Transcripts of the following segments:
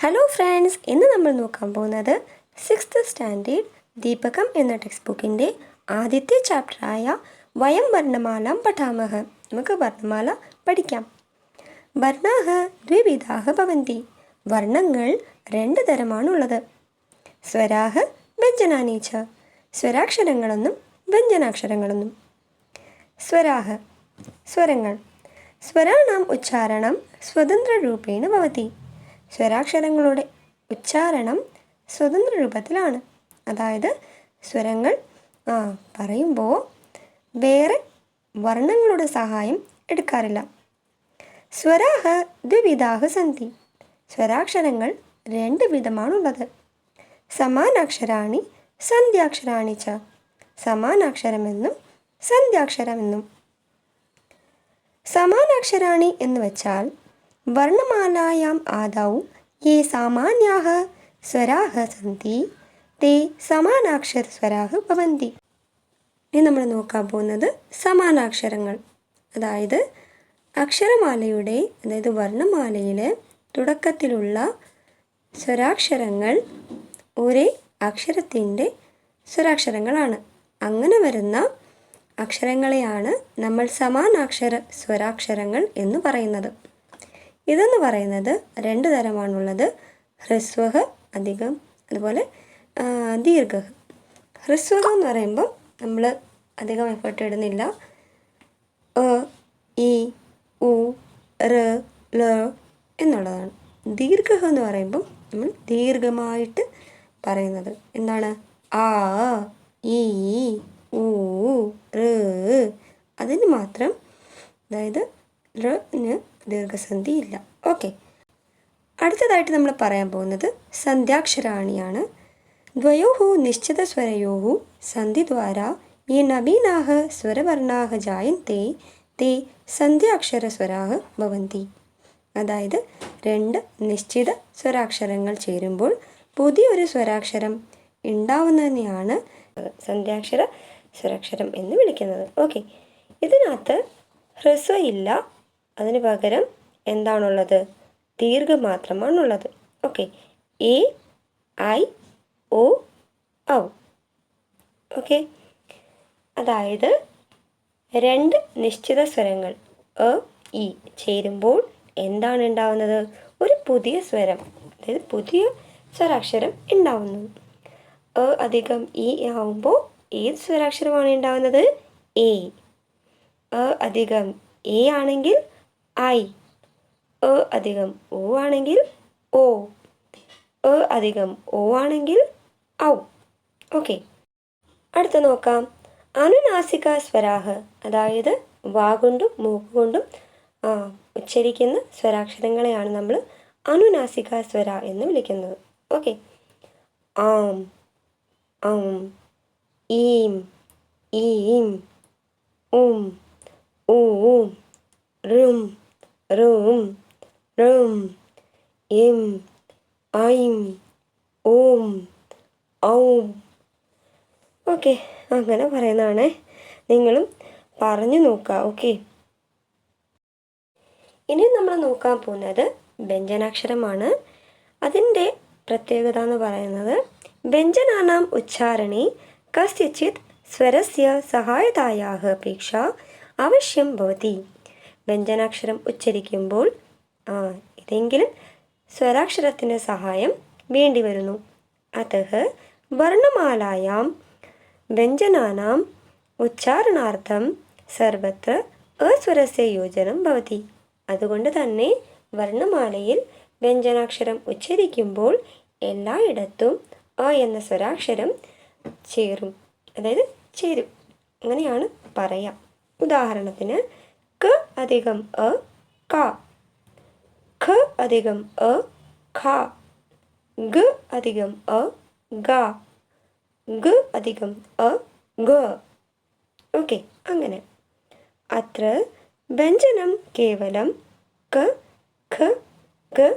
Hello friends, ഇന്ന് നമ്മൾ നോക്കാൻ പോകുന്നത് 6th സ്റ്റാൻഡേർഡ് ദീപകം എന്ന ടെക്സ്റ്റ് ബുക്കിൻ്റെ ആദ്യത്തെ ചാപ്റ്ററായ വയം വർണ്ണമാലാം പഠാമഹ. നമുക്ക് വർണ്ണമാല പഠിക്കാം. വർണ്ണാഹ ദ്വിവിധാഹ ഭവന്തി. വർണ്ണങ്ങൾ രണ്ട് തരമാണുള്ളത്. സ്വരാഹ വ്യഞ്ജനാനീച്ച. സ്വരാക്ഷരങ്ങളെന്നും വ്യഞ്ജനാക്ഷരങ്ങളെന്നും. സ്വരാഹ സ്വരങ്ങൾ. സ്വരാണാം ഉച്ചാരണം സ്വതന്ത്ര രൂപേണ ഭവതി. സ്വരാക്ഷരങ്ങളുടെ ഉച്ചാരണം സ്വതന്ത്ര രൂപത്തിലാണ്. അതായത് സ്വരങ്ങൾ പറയുമ്പോൾ വേറെ വർണ്ണങ്ങളുടെ സഹായം എടുക്കാറില്ല. സ്വരാഹ ദ്വിവിധാഹ സന്തി. സ്വരാക്ഷരങ്ങൾ രണ്ട് വിധമാണുള്ളത്. സമാനാക്ഷരാണി സന്ധ്യാക്ഷരാണി ച. സമാനാക്ഷരമെന്നും സന്ധ്യാക്ഷരമെന്നും. സമാനാക്ഷരാണി എന്ന് വെച്ചാൽ വർണ്ണമാലായാം ആദൗ യേ സാമാന്യാഹ സ്വരാഹ സന്തി തേ സമാനാക്ഷര സ്വരാഹ ഭവന്തി. ഇനി നമ്മൾ നോക്കാൻ പോകുന്നത് സമാനാക്ഷരങ്ങൾ. അതായത് അക്ഷരമാലയുടെ വർണ്ണമാലയിലെ തുടക്കത്തിലുള്ള സ്വരാക്ഷരങ്ങൾ ഒരേ അക്ഷരത്തിൻ്റെ സ്വരാക്ഷരങ്ങളാണ്. അങ്ങനെ വരുന്ന അക്ഷരങ്ങളെയാണ് നമ്മൾ സമാനാക്ഷര സ്വരാക്ഷരങ്ങൾ എന്ന് പറയുന്നത്. ഇതെന്ന് പറയുന്നത് രണ്ട് തരമാണുള്ളത്. ഹ്രസ്വഹ അധികം, അതുപോലെ ദീർഘഹ. ഹ്രസ്വഹ എന്ന് പറയുമ്പോൾ നമ്മൾ അധികം എഫേർട്ട് ഇടുന്നില്ല. എ, ഇ, ഉ, ഋ, ല എന്നുള്ളതാണ്. ദീർഘഹ എന്ന് പറയുമ്പോൾ നമ്മൾ ദീർഘമായിട്ട് പറയുന്നത്. എന്താണ്? ആ, ഈ, ഊ, ഋ. അതിന് മാത്രം, അതായത് ന് ദീർഘസന്ധി ഇല്ല. ഓക്കെ, അടുത്തതായിട്ട് നമ്മൾ പറയാൻ പോകുന്നത് സന്ധ്യാക്ഷരാണിയാണ്. ദ്വയോഹു നിശ്ചിത സ്വരയോഹു സന്ധിദ്വാര യേ നവീനാഹ സ്വരവർണ്ണാഹ ജായന്തെ തേ സന്ധ്യാക്ഷര സ്വരാഹ ഭവന്തി. അതായത് രണ്ട് നിശ്ചിത സ്വരാക്ഷരങ്ങൾ ചേരുമ്പോൾ പുതിയൊരു സ്വരാക്ഷരം ഉണ്ടാവുന്നതിനെയാണ് സന്ധ്യാക്ഷര സ്വരാക്ഷരം എന്ന് വിളിക്കുന്നത്. ഓക്കെ, ഇതിനകത്ത് ഹ്രസ്വ ഇല്ല. അതിന് പകരം എന്താണുള്ളത്? ദീർഘം മാത്രമാണുള്ളത്. ഓക്കെ, എ, ഐ, ഒ, ഔ. ഓക്കെ, അതായത് രണ്ട് നിശ്ചിത സ്വരങ്ങൾ എ, ഇ ചേരുമ്പോൾ എന്താണ് ഉണ്ടാവുന്നത്? ഒരു പുതിയ സ്വരം, അതായത് പുതിയ സ്വരാക്ഷരം ഉണ്ടാവുന്നു. എ അധികം ഇ ആവുമ്പോൾ ഏത് സ്വരാക്ഷരമാണ് ഉണ്ടാവുന്നത്? എ. എ അധികം എ ആണെങ്കിൽ ഐ. എ അധികം ഓ ആണെങ്കിൽ ഓ. എ അധികം ഓ ആണെങ്കിൽ ഔ. ഓക്കെ, അടുത്ത നോക്കാം. അനുനാസിക സ്വരാഹ. അതായത് വാഗൊണ്ടും മൂക്കുകൊണ്ടും ഉച്ചരിക്കുന്ന സ്വരാക്ഷരങ്ങളെയാണ് നമ്മൾ അനുനാസിക സ്വര എന്ന് വിളിക്കുന്നത്. ഓക്കെ, ആം, ഔം, ഈം, ഈം, ഉം, ഊം, റും, റും, റും, ഇം, ഐം, ഓം, ഔം. ഓക്കെ, അങ്ങനെ പറയുന്നതാണ്. നിങ്ങളും പറഞ്ഞു നോക്കുക. ഓക്കെ, ഇനി നമ്മൾ നോക്കാൻ പോകുന്നത് വ്യഞ്ജനാക്ഷരമാണ്. അതിൻ്റെ പ്രത്യേകത എന്ന് പറയുന്നത് വ്യഞ്ജനാനാം ഉച്ചാരണി കസ്യചിത് സ്വരസ്യ സഹായതായാഹ അപേക്ഷ അവശ്യം ഭവതി. വ്യഞ്ജനാക്ഷരം ഉച്ചരിക്കുമ്പോൾ ഏതെങ്കിലും സ്വരാക്ഷരത്തിൻ്റെ സഹായം വേണ്ടി വരുന്നു. അതഃ വർണ്ണമാലായാം വ്യഞ്ജനാനാം ഉച്ചാരണാർത്ഥം സർവത്ര അസ്വരസ്യ യോജനം ഭവതി. അതുകൊണ്ട് തന്നെ വർണ്ണമാലയിൽ വ്യഞ്ജനാക്ഷരം ഉച്ചരിക്കുമ്പോൾ എല്ലായിടത്തും അ എന്ന സ്വരാക്ഷരം ചേരും. അതായത് ചേരും, അങ്ങനെയാണ് പറയാം. ഉദാഹരണത്തിന് ക അധികം അ ക, ഖ അധികം അ ഖ, ഗ അധികം അ ഗ, ഗ അധികം അ ഗ. ഓക്കെ, അങ്ങനെ. അത്ര വ്യഞ്ജനം കേവലം ക, ഖ, ഗ,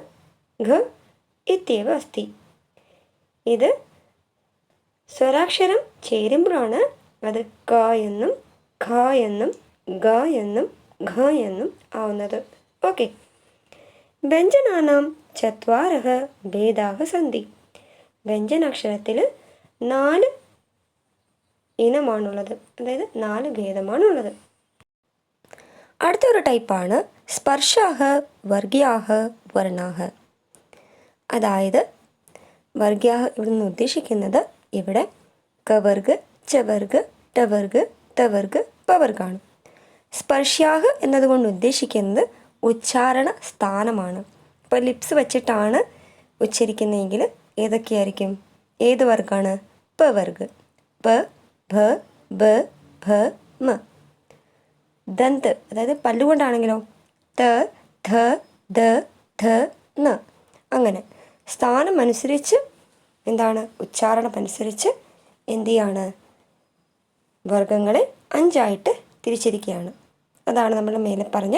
ഘ ഇത്യവ അസ്തി. ഇത് സ്വരാക്ഷരം ചേരുമ്പോഴാണ് അത് ക എന്നും ഖ എന്നും ഗ എന്നും ഘ എന്നും ആവുന്നത്. ഓക്കെ, വ്യഞ്ജനാനാം ചത്വാരः ഭേദാः സന്തി. വ്യഞ്ജനാക്ഷരത്തിൽ 4 ഇനമാണുള്ളത്, അതായത് 4 ഭേദമാണുള്ളത്. അടുത്തൊരു ടൈപ്പാണ് സ്പർശാഹ വർഗ്യാഹ വർണ്ണാഹ. അതായത് വർഗ്യാഹ ഇവിടെ നിന്ന് ഉദ്ദേശിക്കുന്നത് ഇവിടെ കവർഗ്, ചവർഗ്, ടവർഗ്, തവർഗ്, പവർഗാണ്. സ്പർശ്യാഹ എന്നതുകൊണ്ട് ഉദ്ദേശിക്കുന്നത് ഉച്ചാരണ സ്ഥാനമാണ്. ഇപ്പോൾ ലിപ്സ് വെച്ചിട്ടാണ് ഉച്ചരിക്കുന്നതെങ്കിൽ ഏതൊക്കെയായിരിക്കും? ഏത് വർഗ്ഗാണ്? പ വർഗ്. പ, ഭ, ബ, ഭ, മ. ദന്ത് അതായത് പല്ലുകൊണ്ടാണെങ്കിലോ ത, ധ, ദ, ധ, ന. അങ്ങനെ സ്ഥാനം അനുസരിച്ച് എന്താണ് ഉച്ചാരണമനുസരിച്ച് എന്ത് ചെയ്യാണ് വർഗ്ഗങ്ങളെ 5ആയിട്ട് തിരിച്ചിരിക്കുകയാണ്. അതാണ് നമ്മൾ മേലെ പറഞ്ഞ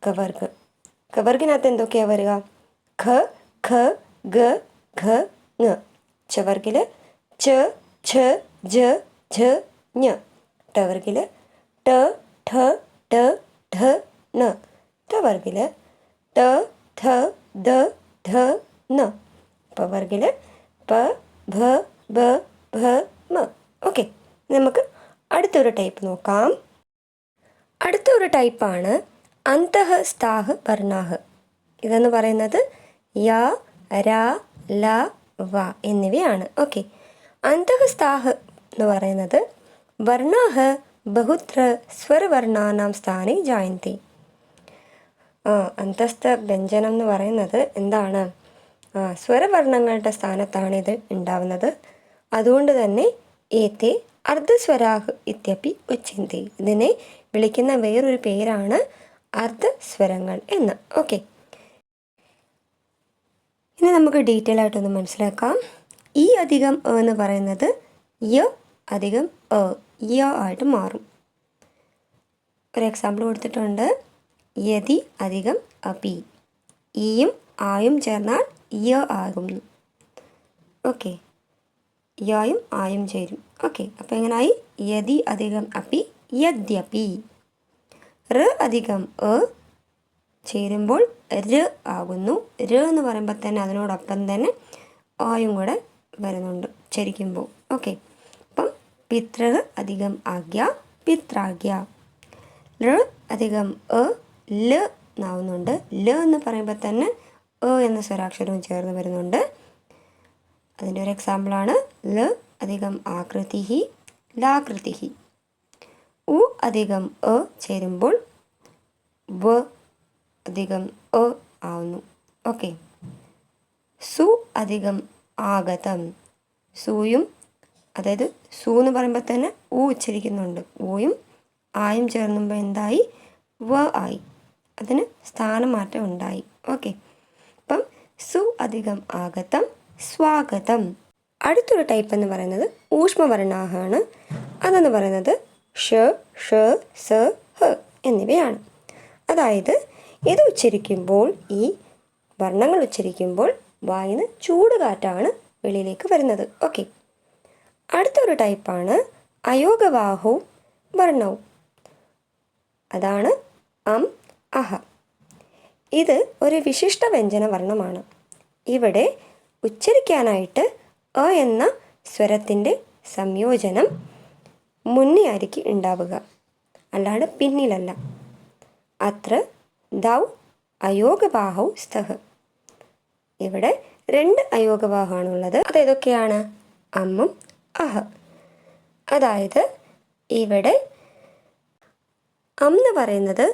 കവർഗ്. കവർഗിനകത്ത് എന്തൊക്കെയാണ് വരിക? ഖ, ഖ, ഗ, ഘ, ങ. ചവർഗിൽ ച, ഛ, ജ, ഝ, ഞ. ടവർഗിൽ ട, ഠ, ട, ഠ, ണ. തവർഗിൽ ത, ഥ, ദ, ധ, ന. പവർഗിൽ പ, ഭ, ബ, ഭ, മ. ഓക്കെ, നമുക്ക് അടുത്തൊരു ടൈപ്പ് നോക്കാം. അടുത്തൊരു ടൈപ്പാണ് അന്തഃ സ്ഥാഹ വർണ്ണാഹ. ഇതെന്ന് പറയുന്നത് യ, ര, ല, വ എന്നിവയാണ്. ഓക്കെ, അന്തഃ സ്ഥാഹ എന്ന് പറയുന്നത് വർണ്ണാഹ ബഹുത്ര സ്വരവർണ്ണാനാം സ്ഥാനെ ജായന്തി. അന്തസ്ഥ വ്യഞ്ജനം എന്ന് പറയുന്നത് എന്താണ്? സ്വരവർണ്ണങ്ങളുടെ സ്ഥാനത്താണ് ഇത് ഉണ്ടാവുന്നത്. അതുകൊണ്ട് തന്നെ ഏത്തെ അർദ്ധസ്വരാഹ് ഇത്യപി ഉച്യന്തി. ഇതിനെ വിളിക്കുന്ന വേറൊരു പേരാണ് അർദ്ധസ്വരങ്ങൾ എന്ന്. ഓക്കെ, ഇനി നമുക്ക് ഡീറ്റെയിൽ ആയിട്ടൊന്ന് മനസ്സിലാക്കാം. ഈ അധികം എന്ന് പറയുന്നത് യ അധികം യ ആയിട്ട് മാറും. ഒരു എക്സാമ്പിൾ കൊടുത്തിട്ടുണ്ട്. യതി അധികം അപി. ഈയും ആയും ചേർന്നാൽ യ ആകുന്നു. ഓക്കെ, യായും ആയും ചേരും. ഓക്കെ, അപ്പോൾ എങ്ങനായി? യതി അധികം അപി യദ്യപി. ര അധികം ചേരുമ്പോൾ ര ആകുന്നു. ര എന്ന് പറയുമ്പോൾ തന്നെ അതിനോടൊപ്പം തന്നെ ആയും കൂടെ വരുന്നുണ്ട് ചരിക്കുമ്പോൾ. ഓക്കെ, അപ്പം പിതൃ അധികം ആജ്ഞ പിത്രാജ്ഞ. ല അധികം ല എന്നാവുന്നുണ്ട്. ല എന്ന് പറയുമ്പോൾ തന്നെ എന്ന സ്വരാക്ഷരവും ചേർന്ന് വരുന്നുണ്ട്. അതിൻ്റെ ഒരു എക്സാമ്പിളാണ് ല അധികം ആകൃതി ലാകൃതി. ഉ അധികം ചേരുമ്പോൾ വ അധികം ആവുന്നു. ഓക്കെ, സു അധികം ആഗതം. സൂയും അതായത് സു എന്ന് പറയുമ്പോൾ തന്നെ ഉ ഉച്ചരിക്കുന്നുണ്ട്. ഊയും ആയും ചേർന്നുമ്പോൾ എന്തായി? വ ആയി. അതിന് സ്ഥാനമാറ്റം ഉണ്ടായി. ഓക്കെ, അപ്പം സു അധികം ആഗതം സ്വാഗതം. അടുത്തൊരു ടൈപ്പ് എന്ന് പറയുന്നത് ഊഷ്മവർണ്ണാഹാണ്. അതെന്ന് പറയുന്നത് ഷ, ഷ, സ, ഹ എന്നിവയാണ്. അതായത് ഇത് ഉച്ചരിക്കുമ്പോൾ, ഈ വർണ്ണങ്ങൾ ഉച്ചരിക്കുമ്പോൾ വായിന്ന് ചൂട് കാറ്റാണ് വെളിയിലേക്ക് വരുന്നത്. ഓക്കെ, അടുത്തൊരു ടൈപ്പാണ് അയോഗവാഹവും വർണ്ണവും. അതാണ് അം, അഹ. ഇത് ഒരു വിശിഷ്ട വ്യഞ്ജന വർണ്ണമാണ്. ഇവിടെ ഉച്ചരിക്കാനായിട്ട് എന്ന സ്വരത്തിൻ്റെ സംയോജനം മുന്നേ ആയിരിക്കും ഉണ്ടാവുക, അല്ലാണ്ട് പിന്നിലല്ല. അത്ര ദൗ അയോഗവാഹൗ സ്തഃ. ഇവിടെ 2 അയോഗവാഹമാണുള്ളത്. അതേതൊക്കെയാണ്? അമ്മും അഹ. അതായത് ഇവിടെ അം എന്ന് പറയുന്നത്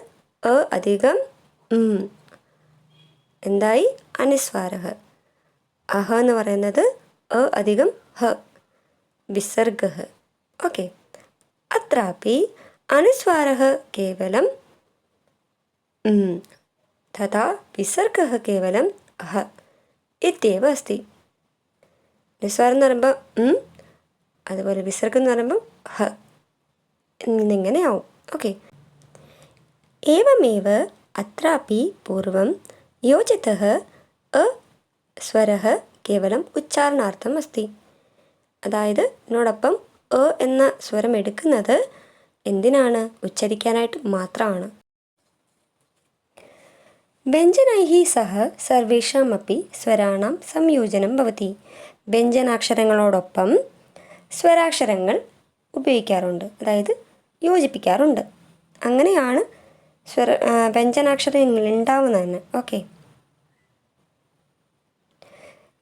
അധികം എന്തായി? അനുസ്വാരഹ. അഹ എന്ന് പറയുന്നത് അധികം ഹ വിസർഗ. ഓക്കെ, അത്രാപി അനുസ്വാരഹ കേവലം തഥാ വിസർഗ കേവലം ഹ ഇത്യവ അസ്തി. അനുസ്വാരം എന്ന് പറയുമ്പോൾ അതുപോലെ വിസർഗം എന്ന് പറയുമ്പോൾ ഹ എന്നിങ്ങനെയാവും. ഓക്കെ, ഏവമേവ അത്രാപി പൂർവം യോജിതഃ സ്വരഃ കേവലം ഉച്ചാരണാർത്ഥം അസ്തി. അതായത് ഇതിനോടൊപ്പം എന്ന സ്വരം എടുക്കുന്നത് എന്തിനാണ്? ഉച്ചരിക്കാനായിട്ട് മാത്രമാണ്. വ്യഞ്ജനൈः സഹ സർവേഷാമപ്പി സ്വരാണാം സംയോജനം ഭവതി. വ്യഞ്ജനാക്ഷരങ്ങളോടൊപ്പം സ്വരാക്ഷരങ്ങൾ ഉപയോഗിക്കാറുണ്ട്, അതായത് യോജിപ്പിക്കാറുണ്ട്. അങ്ങനെയാണ് വ്യഞ്ജനാക്ഷരങ്ങൾ ഉണ്ടാവുന്നത് തന്നെ. ഓക്കെ.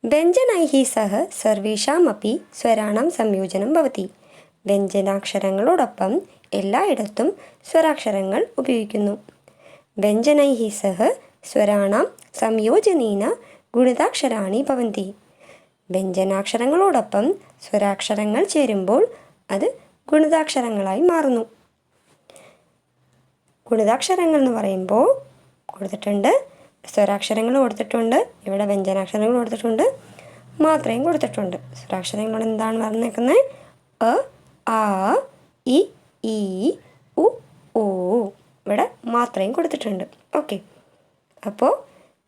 വ്യഞ്ജനൈः സഹ സർവേഷാമപ്പി സ്വരാണാം സംയോജനം ഭവതി. വ്യഞ്ജനാക്ഷരങ്ങളോടൊപ്പം എല്ലായിടത്തും സ്വരാക്ഷരങ്ങൾ ഉപയോഗിക്കുന്നു. വ്യഞ്ജനൈः സഹ സ്വരാണാം സംയോജനേന ഗുണിതാക്ഷരാണി ഭവന്തി. വ്യഞ്ജനാക്ഷരങ്ങളോടൊപ്പം സ്വരാക്ഷരങ്ങൾ ചേരുമ്പോൾ അത് ഗുണിതാക്ഷരങ്ങളായി മാറുന്നു. ഗുണിതാക്ഷരങ്ങൾ എന്ന് പറയുമ്പോൾ കൊടുത്തിട്ടുണ്ട്, സ്വരാക്ഷരങ്ങൾ കൊടുത്തിട്ടുണ്ട്, ഇവിടെ വ്യഞ്ജനാക്ഷരങ്ങൾ കൊടുത്തിട്ടുണ്ട്, മാത്രയും കൊടുത്തിട്ടുണ്ട്. സ്വരാക്ഷരങ്ങൾ എന്താണ് പറഞ്ഞേക്കുന്നത്? അ, ആ, ഇ, ഈ, ഉ, ഓ. ഇവിടെ മാത്രയും കൊടുത്തിട്ടുണ്ട്. ഓക്കെ. അപ്പോൾ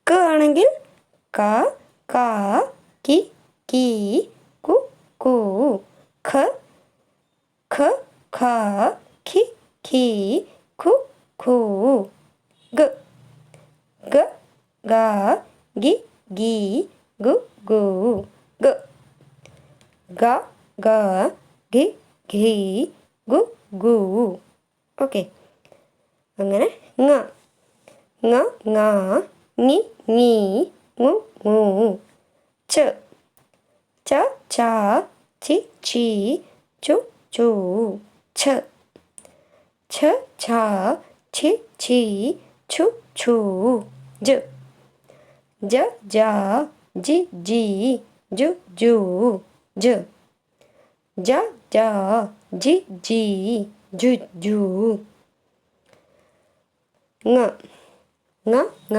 ക ആണെങ്കിൽ ക, ക, കി, കീ, കു, കൂ. ഖ, ഖ, ഖ, ഖി, ഖീ, ഖു, ഖൂ. ഗ, ഗ, ഗ, ഗി, ഗീ, ഗു, ഗൂ. ഗ, ഗ, ഗ, ഗി, ഘീ, ഗു, ഗൂ. ഓക്കെ. അങ്ങനെ ങ, ങ, ങ, ങി, ങീ, ങു, ങൂ. ച, ച, ച, ചി, ചീ, ചു, ചൂ. ഛ, ഛ, ഛ, ഛി, ഛീ, ഛു, ഛൂ. ജ, ജ, ജ, ജി, ജീ, ജു, ജൂ. ജ, ജ, ജ, ജി, ജീ, ജു, ജൂ. ങ, ങ, ങ,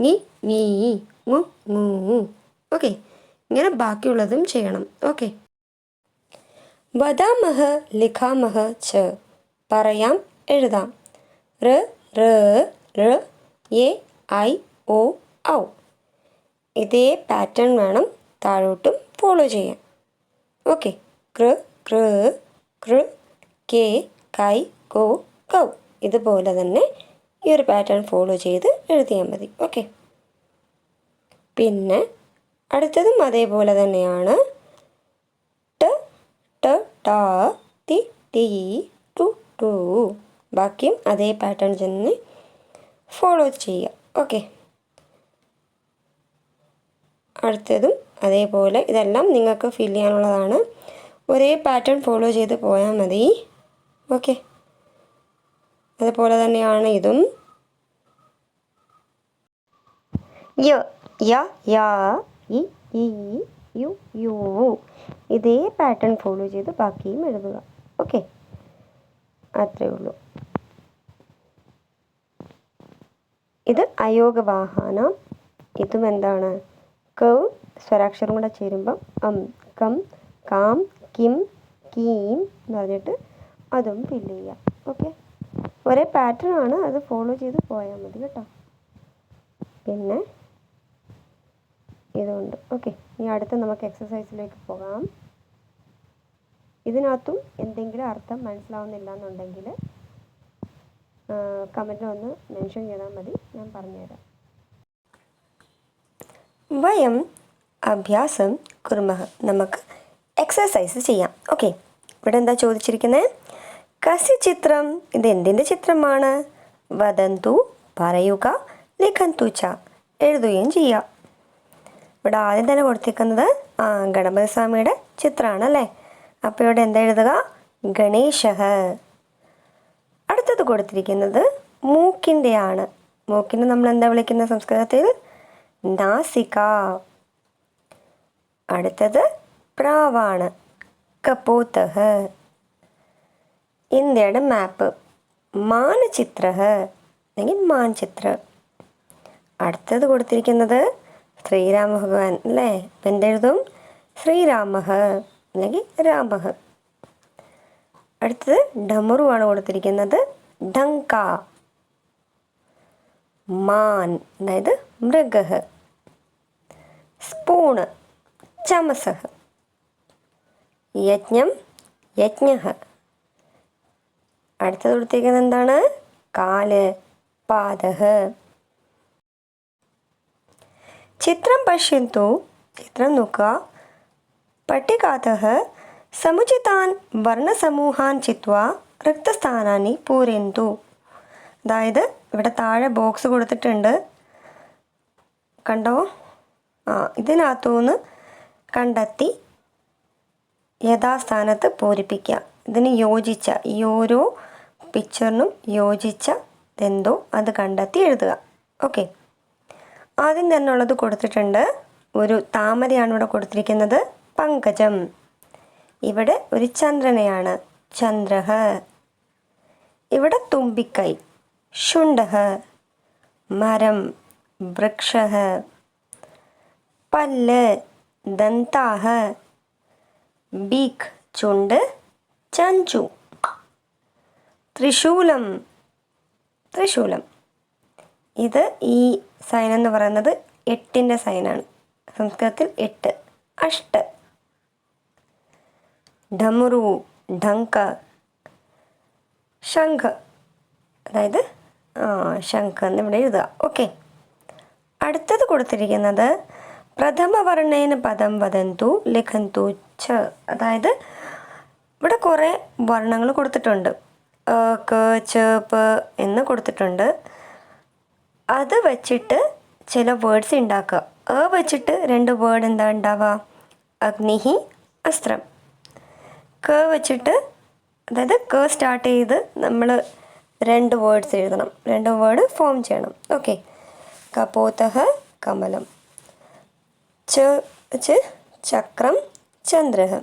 ങി, ങീ, ങു, ങൂ. ഓക്കെ. ഇങ്ങനെ ബാക്കിയുള്ളതും ചെയ്യണം. ഓക്കെ. വദാമഹ ലിഖാമഹ ച. പറയാം, എഴുതാം. ഋ, ഋ, ഋ, എ, ഐ, ഒ, ഔ. ഇതേ പാറ്റേൺ വേണം താഴോട്ടും ഫോളോ ചെയ്യാൻ. ഓക്കെ. കൃ, കൃ, കൃ, കെ, കൈ, കോ, കൗ. ഇതുപോലെ തന്നെ ഈ ഒരു പാറ്റേൺ ഫോളോ ചെയ്ത് എഴുതിയാൽ മതി. ഓക്കെ. പിന്നെ അടുത്തതും അതേപോലെ തന്നെയാണ്. ട്, ട, ട, തി, ടി, ടു, ടു. ബാക്കിയും അതേ പാറ്റേൺ തന്നെ ഫോളോ ചെയ്യുക. ഓക്കെ. അടുത്തതും അതേപോലെ. ഇതെല്ലാം നിങ്ങൾക്ക് ഫിൽ ചെയ്യാനുള്ളതാണ്. ഒരേ പാറ്റേൺ ഫോളോ ചെയ്ത് പോയാൽ മതി. ഓക്കെ. അതുപോലെ തന്നെയാണ് ഇതും. യ, യ, യ, ഇ, ഈ, യു, യു. ഇതേ പാറ്റേൺ ഫോളോ ചെയ്ത് ബാക്കിയും എഴുതുക. ഓക്കെ. അത്രേ ഉള്ളൂ. ഇത് അയോഗവാഹന. ഇതും എന്താണ്? ക, സ്വരാക്ഷരം കൂടെ ചേരുമ്പം കം, കാം, കിം, കീം എന്ന് പറഞ്ഞിട്ട് അതും ഫില്ല് ചെയ്യുക. ഓക്കെ. ഒരേ പാറ്റേൺ ആണ്, അത് ഫോളോ ചെയ്ത് പോയാൽ മതി കേട്ടോ. പിന്നെ ഇതുണ്ട്. ഓക്കെ. ഇനി അടുത്ത നമുക്ക് എക്സസൈസിലേക്ക് പോകാം. ഇതിനകത്തും എന്തെങ്കിലും അർത്ഥം മനസ്സിലാവുന്നില്ല എന്നുണ്ടെങ്കിൽ കമൻറ്റിൽ ഒന്ന് മെൻഷൻ ചെയ്താൽ മതി, ഞാൻ പറഞ്ഞുതരാം. വയം അഭ്യാസം കുർമഃ. നമുക്ക് എക്സസൈസ് ചെയ്യാം. ഓക്കെ. ഇവിടെ എന്താ ചോദിച്ചിരിക്കുന്നത്? കസ്യ ചിത്രം. ഇത് എന്തിൻ്റെ ചിത്രമാണ്? വദന്തു, പറയുക, ലിഖന്തു ച, എഴുതുകയും ചെയ്യാം. ഇവിടെ ആദ്യം തന്നെ കൊടുത്തിരിക്കുന്നത് ഗണപതി സ്വാമിയുടെ ചിത്രമാണ് അല്ലേ. അപ്പോൾ ഇവിടെ എന്താ എഴുതുക? ഗണേശഃ. അടുത്തത് കൊടുത്തിരിക്കുന്നത് മൂക്കിൻ്റെയാണ്. മൂക്കിനെ നമ്മൾ എന്താ വിളിക്കുന്ന സംസ്കൃതത്തിൽ? നാസിക. അടുത്തത് പ്രാവാണ്. കപോതഃ. ഇന്ത്യയുടെ മാപ്പ് മാനചിത്ര അല്ലെങ്കിൽ മാൻചിത്ര. അടുത്തത് കൊടുത്തിരിക്കുന്നത് ശ്രീരാമ ഭഗവാൻ അല്ലേ. അപ്പം എന്തെഴുതും? ശ്രീരാമഃ അല്ലെങ്കിൽ രാമഃ. അടുത്തത് ഡമറുവാണ് കൊടുത്തിരിക്കുന്നത്. ഡങ്ക. മാൻ അതായത് മൃഗഃ. സ്പൂണ് ചമസഃ. യജ്ഞം യജ്ഞഃ. അടുത്തത് കൊടുത്തിരിക്കുന്നത് എന്താണ്? കാല് പാദഃ. ചിത്രം പശ്യന്തു, ചിത്രം നോക്കുക. പട്ടികാതഃ സമുചിതാൻ വർണ്ണസമൂഹാൻ ചിത്വാ റിക്തസ്ഥാനാനി പൂരയന്തു. അതായത് ഇവിടെ താഴെ ബോക്സ് കൊടുത്തിട്ടുണ്ട്, കണ്ടോ? ഇതിനകത്തുനിന്ന് കണ്ടെത്തി യഥാസ്ഥാനത്ത് പൂരിപ്പിക്കുക. ഇതിന് യോജിച്ച, ഈ ഓരോ പിക്ചറിനും യോജിച്ച എന്തോ അത് കണ്ടെത്തി എഴുതുക. ഓക്കെ, ആദ്യം തന്നെ ഉള്ളത് കൊടുത്തിട്ടുണ്ട്. ഒരു താമരയാണ് ഇവിടെ കൊടുത്തിരിക്കുന്നത്, പങ്കജം. ഇവിടെ ഒരു ചന്ദ്രനെയാണ്, ചന്ദ്രഃ. ഇവിടെ തുമ്പിക്കൈ, ശുണ്ഡഃ. മരം, വൃക്ഷഃ. പല്ല്, ദന്താഃ. ബീക്ക്, ചുണ്ട്, ചഞ്ചു. ത്രിശൂലം, ത്രിശൂലം. ഇത് ഈ സൈൻ എന്ന് പറയുന്നത് 8ൻ്റെ സൈനാണ്. സംസ്കൃതത്തിൽ 8, അഷ്ട. ഡമറു, ഢങ്ക. ശംഖ്, അതായത് ശംഖ് എന്ന് ഇവിടെ എഴുതുക. ഓക്കെ, അടുത്തത് കൊടുത്തിരിക്കുന്നത് പ്രഥമവർണ്ണേന പദം വദന്തു ലിഖന്തു ഛ. അതായത് ഇവിടെ കുറേ വർണ്ണങ്ങൾ കൊടുത്തിട്ടുണ്ട്, ക, ച, പ എന്ന് കൊടുത്തിട്ടുണ്ട്. അത് വെച്ചിട്ട് ചില വേർഡ്സ് ഉണ്ടാക്കുക. വെച്ചിട്ട് 2 വേർഡ് എന്താ ഉണ്ടാവുക? അഗ്നിഹി, അസ്ത്രം. ക വെച്ചിട്ട്, അതായത് ക സ്റ്റാർട്ട് ചെയ്ത് നമ്മൾ 2 വേർഡ്സ് എഴുതണം, 2 വേർഡ് ഫോം ചെയ്യണം. ഓക്കെ, കപോതഃ, കമലം. ച വെച്ച് ചക്രം, ചന്ദ്രഃ.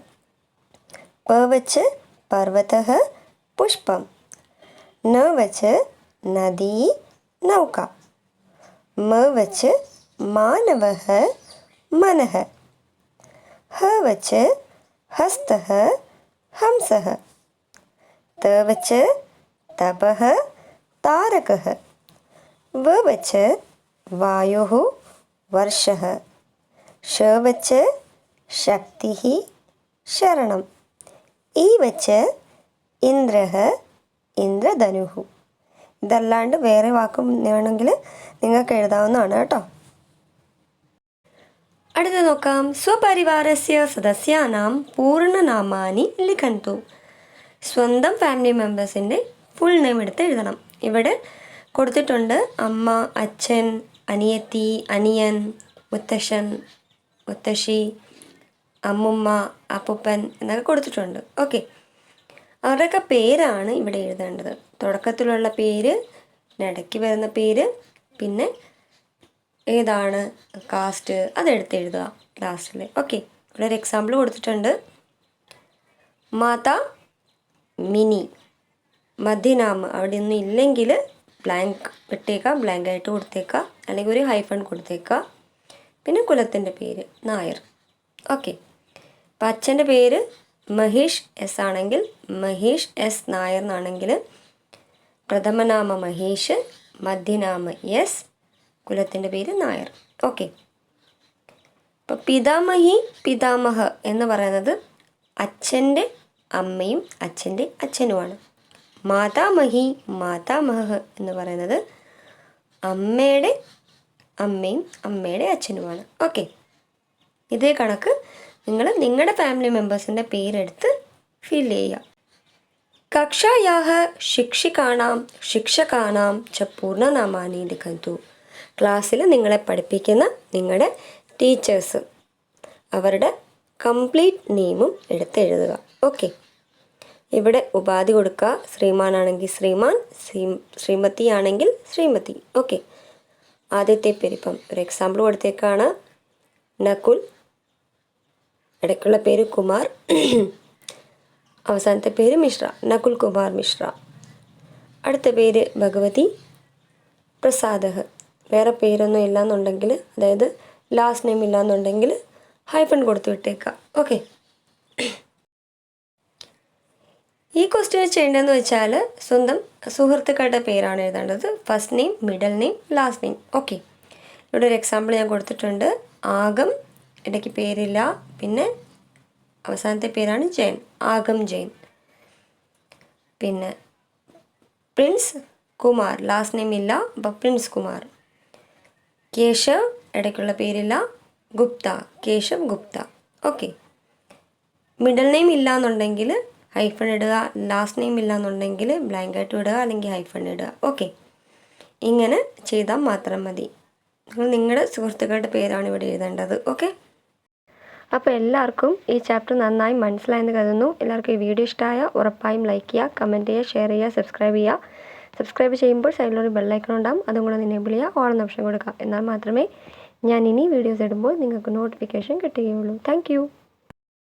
പ വെച്ച് പർവതഃ, പുഷ്പം. ന വെച്ച് നദി, നൗക. മ വെച്ച് മാനവഃ, മനഃ. ഹ വെച്ച് ഹസ്തഃ, ഹംസഃ. ത വെച്ച് തപഃ, താരകഃ. വ വെച്ച് വായുഃ, വർഷഃ. ഷ വെച്ച് ശക്തിഃ, ശരണം. ഈ വെച്ച് ഇന്ദ്രഃ, ഇന്ദ്രധനുഃ. ഇതല്ലാണ്ട് വേറെ വാക്കും വേണമെങ്കിൽ നിങ്ങൾക്ക് എഴുതാവുന്നതാണ് കേട്ടോ. അടുത്ത നോക്കാം. സ്വപരിവാരസ്യ സദസ്യാനാം പൂർണ്ണനാമാനി ലിഖന്തു. സ്വന്തം ഫാമിലി മെമ്പേഴ്സിൻ്റെ ഫുൾ നെയിം എടുത്ത് എഴുതണം. ഇവിടെ കൊടുത്തിട്ടുണ്ട് അമ്മ, അച്ഛൻ, അനിയത്തി, അനിയൻ, മുത്തശ്ശൻ, മുത്തശ്ശി, അമ്മുമ്മ, അപ്പൂപ്പൻ എന്നൊക്കെ കൊടുത്തിട്ടുണ്ട്. ഓക്കെ, അവരുടെയൊക്കെ പേരാണ് ഇവിടെ എഴുതേണ്ടത്. തുടക്കത്തിലുള്ള പേര്, ഇടയ്ക്ക് വരുന്ന പേര്, പിന്നെ ഏതാണ് കാസ്റ്റ് അതെടുത്ത് എഴുതുക ലാസ്റ്റിൽ. ഓക്കെ, ഇവിടെ ഒരു എക്സാമ്പിൾ കൊടുത്തിട്ടുണ്ട്. മാതാ മിനി. മധ്യനാമ അവിടെ ഒന്നും ഇല്ലെങ്കിൽ ബ്ലാങ്ക് വിട്ടേക്കുക, ബ്ലാങ്കായിട്ട് കൊടുത്തേക്കുക, അല്ലെങ്കിൽ ഒരു ഹൈഫൺ കൊടുത്തേക്കുക. പിന്നെ കുലത്തിൻ്റെ പേര് നായർ. ഓക്കെ, അപ്പം അച്ഛൻ്റെ പേര് മഹേഷ് എസ് ആണെങ്കിൽ മഹേഷ് എസ് നായർ എന്നാണെങ്കിൽ പ്രഥമനാമ മഹേഷ്, മധ്യനാമ എസ്, കുലത്തിൻ്റെ പേര് നായർ. ഓക്കെ, അപ്പോൾ പിതാമഹി, പിതാമഹ എന്ന് പറയുന്നത് അച്ഛൻ്റെ അമ്മയും അച്ഛൻ്റെ അച്ഛനുമാണ്. മാതാമഹി, മാതാമഹ എന്ന് പറയുന്നത് അമ്മയുടെ അമ്മയും അമ്മയുടെ അച്ഛനുമാണ്. ഓക്കെ, ഇതേ കണക്ക് നിങ്ങൾ നിങ്ങളുടെ ഫാമിലി മെമ്പേഴ്സിൻ്റെ പേരെടുത്ത് ഫിൽ ചെയ്യുക. കക്ഷായാഹ ശിക്ഷികാണാം ശിക്ഷകാണാം ച പൂർണ്ണനാമാനി ലിഖന്തു. ക്ലാസ്സിൽ നിങ്ങളെ പഠിപ്പിക്കുന്ന നിങ്ങളുടെ ടീച്ചേഴ്സ്, അവരുടെ കംപ്ലീറ്റ് നെയിമും എടുത്ത് എഴുതുക. ഓക്കെ, ഇവിടെ ഉപാധി കൊടുക്കുക. ശ്രീമാൻ ആണെങ്കിൽ ശ്രീമാൻ, ശ്രീമതി ആണെങ്കിൽ ശ്രീമതി. ഓക്കെ, ആദ്യത്തെ പേര് ഇപ്പം ഒരു എക്സാമ്പിൾ കൊടുത്തേക്കാണ്. നകുൽ, ഇടയ്ക്കുള്ള പേര് കുമാർ, അവസാനത്തെ പേര് മിശ്ര, നകുൽ കുമാർ മിശ്ര. അടുത്ത പേര് ഭഗവതി പ്രസാദ്. വേറെ പേരൊന്നും ഇല്ലയെന്നുണ്ടെങ്കിൽ, അതായത് ലാസ്റ്റ് നെയിം ഇല്ലയെന്നുണ്ടെങ്കിൽ ഹൈഫൺ കൊടുത്ത് വിട്ടേക്കാം. ഓക്കെ, ഈ ക്വസ്റ്റ്യൻ ചെയ്യേണ്ടതെന്ന് വെച്ചാൽ സ്വന്തം സുഹൃത്തുക്കളുടെ പേരാണ് എഴുതേണ്ടത്. First name, middle name, last name. Okay, ഇവിടെ ഒരു എക്സാമ്പിൾ ഞാൻ കൊടുത്തിട്ടുണ്ട്. ആഗം, ഇടയ്ക്ക് പേരില്ല, പിന്നെ അവസാനത്തെ പേരാണ് ജെയിൻ, ആഗം ജെയിൻ. പിന്നെ പ്രിൻസ് കുമാർ, ലാസ്റ്റ് നെയിം ഇല്ല, അപ്പോൾ പ്രിൻസ് കുമാർ. കേശവ്, ഇടയ്ക്കുള്ള പേരില്ല, Gupta, Keshav Gupta. Okay. Middle name ഇല്ല എന്നുണ്ടെങ്കിൽ ഹൈഫൺ ഇടുക, ലാസ്റ്റ് നെയിം ഇല്ല എന്നുണ്ടെങ്കിൽ ബ്ലാങ്കായിട്ട് ഇടുക, അല്ലെങ്കിൽ ഹൈഫൺ ഇടുക. ഓക്കെ, ഇങ്ങനെ ചെയ്താൽ മാത്രം മതി. നിങ്ങളുടെ സുഹൃത്തുക്കളുടെ പേരാണ് ഇവിടെ എഴുതേണ്ടത്. ഓക്കെ. അപ്പോൾ എല്ലാവർക്കും ഈ ചാപ്റ്റർ നന്നായി മനസ്സിലായെന്ന് കരുതുന്നു. എല്ലാവർക്കും ഈ വീഡിയോ ഇഷ്ടമായ ഉറപ്പായും ലൈക്ക് ചെയ്യുക, കമൻറ്റ് ചെയ്യുക, ഷെയർ ചെയ്യുക, സബ്സ്ക്രൈബ് ചെയ്യുക. സബ്സ്ക്രൈബ് ചെയ്യുമ്പോൾ സൈഡിലൊരു ബെല്ലൈക്കൺ ഉണ്ടാകും, അതും കൂടെ എനേബിൾ ചെയ്യുക, ഓൾ എന്ന ഓപ്ഷൻ കൊടുക്കുക. എന്നാൽ മാത്രമേ ഞാൻ ഇനി വീഡിയോസ് ഇടുമ്പോൾ നിങ്ങൾക്ക് നോട്ടിഫിക്കേഷൻ കിട്ടുകയുള്ളൂ. താങ്ക്